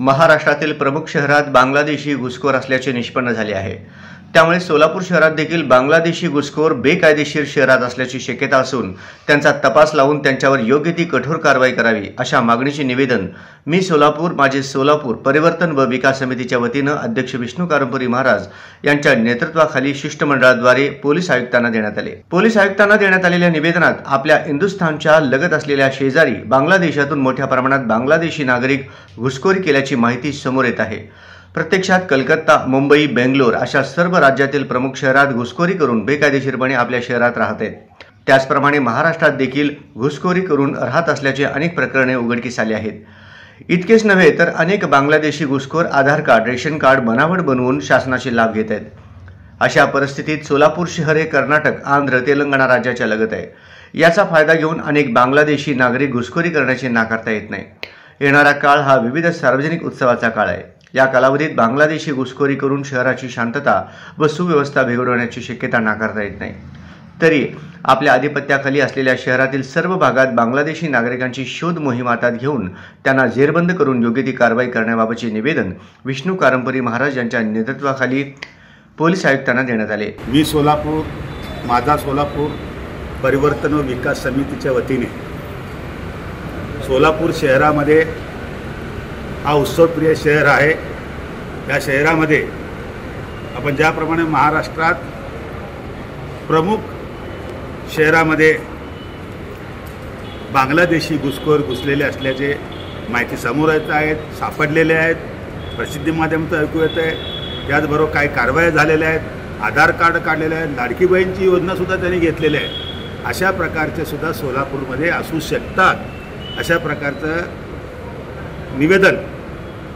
महाराष्ट्रातील प्रमुख शहरात बांगलादेशी घुसखोर असल्याचे निष्पन्न झाले आहे। त्यामुळे सोलापूर शहरात देखील बांगलादेशी घुसखोर बेकायदेशीर शहरात असल्याची शक्यता असून त्यांचा तपास लावून त्यांच्यावर योग्य ती कठोर कारवाई करावी अशा मागणीचे निवेदन मी सोलापूर माझे सोलापूर परिवर्तन व विकास समितीच्या वतीने अध्यक्ष विष्णू कारंपुरी महाराज यांच्या नेतृत्वाखाली शिष्टमंडळाद्वारे पोलीस आयुक्तांना देण्यात आले। पोलीस आयुक्तांना देण्यात आलेल्या निवेदनात आपल्या हिंदुस्थानच्या लगत असलेल्या शेजारी बांगलादेशातून मोठ्या प्रमाणात बांगलादेशी नागरिक घुसखोरी केल्याची माहिती समोर येत आहे। प्रत्यक्षात कलकत्ता, मुंबई, बेंगलोर अशा सर्व राज्यातील प्रमुख शहरात घुसखोरी करून बेकायदेशीरपणे आपल्या शहरात राहत आहेत। त्याचप्रमाणे महाराष्ट्रात देखील घुसखोरी करून राहत असल्याचे अनेक प्रकरणे उघडकीस आली आहेत। इतकेच नव्हे तर अनेक बांगलादेशी घुसखोर आधार कार्ड, रेशन कार्ड बनावट बनवून शासनाचे लाभ घेत आहेत। अशा परिस्थितीत सोलापूर शहर हे कर्नाटक, आंध्र, तेलंगणा राज्याच्या लगत आहे। याचा फायदा घेऊन अनेक बांगलादेशी नागरिक घुसखोरी करण्याचे नाकारता येत नाही। येणारा काळ हा विविध सार्वजनिक उत्सवाचा काळ आहे। या कालावधीत बांगलादेशी घुसखोरी करून शहराची शांतता व सुव्यवस्था बिघडवण्याची शक्यता नाकारता येत नाही। तरी आपल्या आधिपत्याखाली असलेल्या शहरातील सर्व भागात बांगलादेशी नागरिकांची शोध मोहीम हातात घेऊन त्यांना जेरबंद करून योग्य ती कारवाई करण्याबाबतचे निवेदन विष्णू कारंपुरी महाराज यांच्या नेतृत्वाखाली पोलीस आयुक्तांना देण्यात आले। मी सोलापूर माझा सोलापूर परिवर्तन व विकास समितीच्या वतीने सोलापूर शहरामध्ये हा उत्सवप्रिय शहर आहे। या शहरामध्ये आपण ज्याप्रमाणे महाराष्ट्रात प्रमुख शहरामध्ये बांगलादेशी घुसखोर घुसलेले असल्याचे माहिती समोर येत आहेत, सापडलेले आहेत, प्रसिद्धी माध्यमातून ऐकू येत आहे। त्याचबरोबर काही कारवाया झालेल्या आहेत, आधार कार्ड काढलेले आहेत, लाडकी बहीणची योजनासुद्धा त्यांनी घेतलेली आहे। अशा प्रकारचे सुद्धा सोलापूरमध्ये असू शकतात। अशा प्रकारचं निवेदन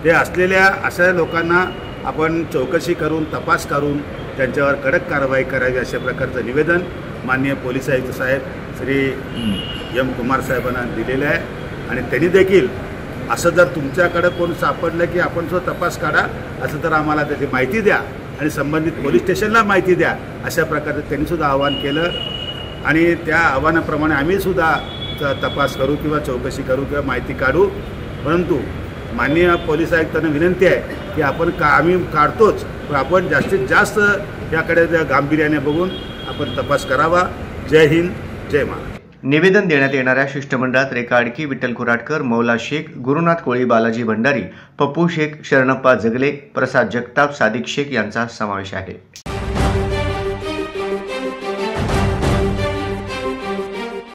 ते असलेल्या अशा लोकांना आपण चौकशी करून तपास करून त्यांच्यावर कडक कारवाई करावी अशा प्रकारचं निवेदन माननीय पोलीस आयुक्त साहेब श्री एम कुमार साहेबांना दिलेलं आहे। आणि त्यांनी देखील असं जर तुमच्याकडे कोण सापडलं की आपण सुद्धा तपास काढा, असं तर आम्हाला त्याची माहिती द्या आणि संबंधित पोलीस स्टेशनला माहिती द्या अशा प्रकारचं त्यांनीसुद्धा आवाहन केलं। आणि त्या आव्हानाप्रमाणे आम्हीसुद्धा तपास करू किंवा चौकशी करू किंवा माहिती काढू। परंतु माननीय पोलीस आयुक्तांना विनंती आहे की आम्ही काढतोच, पण आपण जास्तीत जास्त याकडे गांभीर्याने बघून आपण तपास करावा। जय हिंद, जय महाराष्ट्र। निवेदन देण्यात येणाऱ्या शिष्टमंडळात रेखा आडकी, विठ्ठल कुराटकर, मौला शेख, गुरुनाथ कोळी, बालाजी भंडारी, पप्पू शेख, शरणप्पा जगले, प्रसाद जगताप, सादिक शेख यांचा समावेश आहे।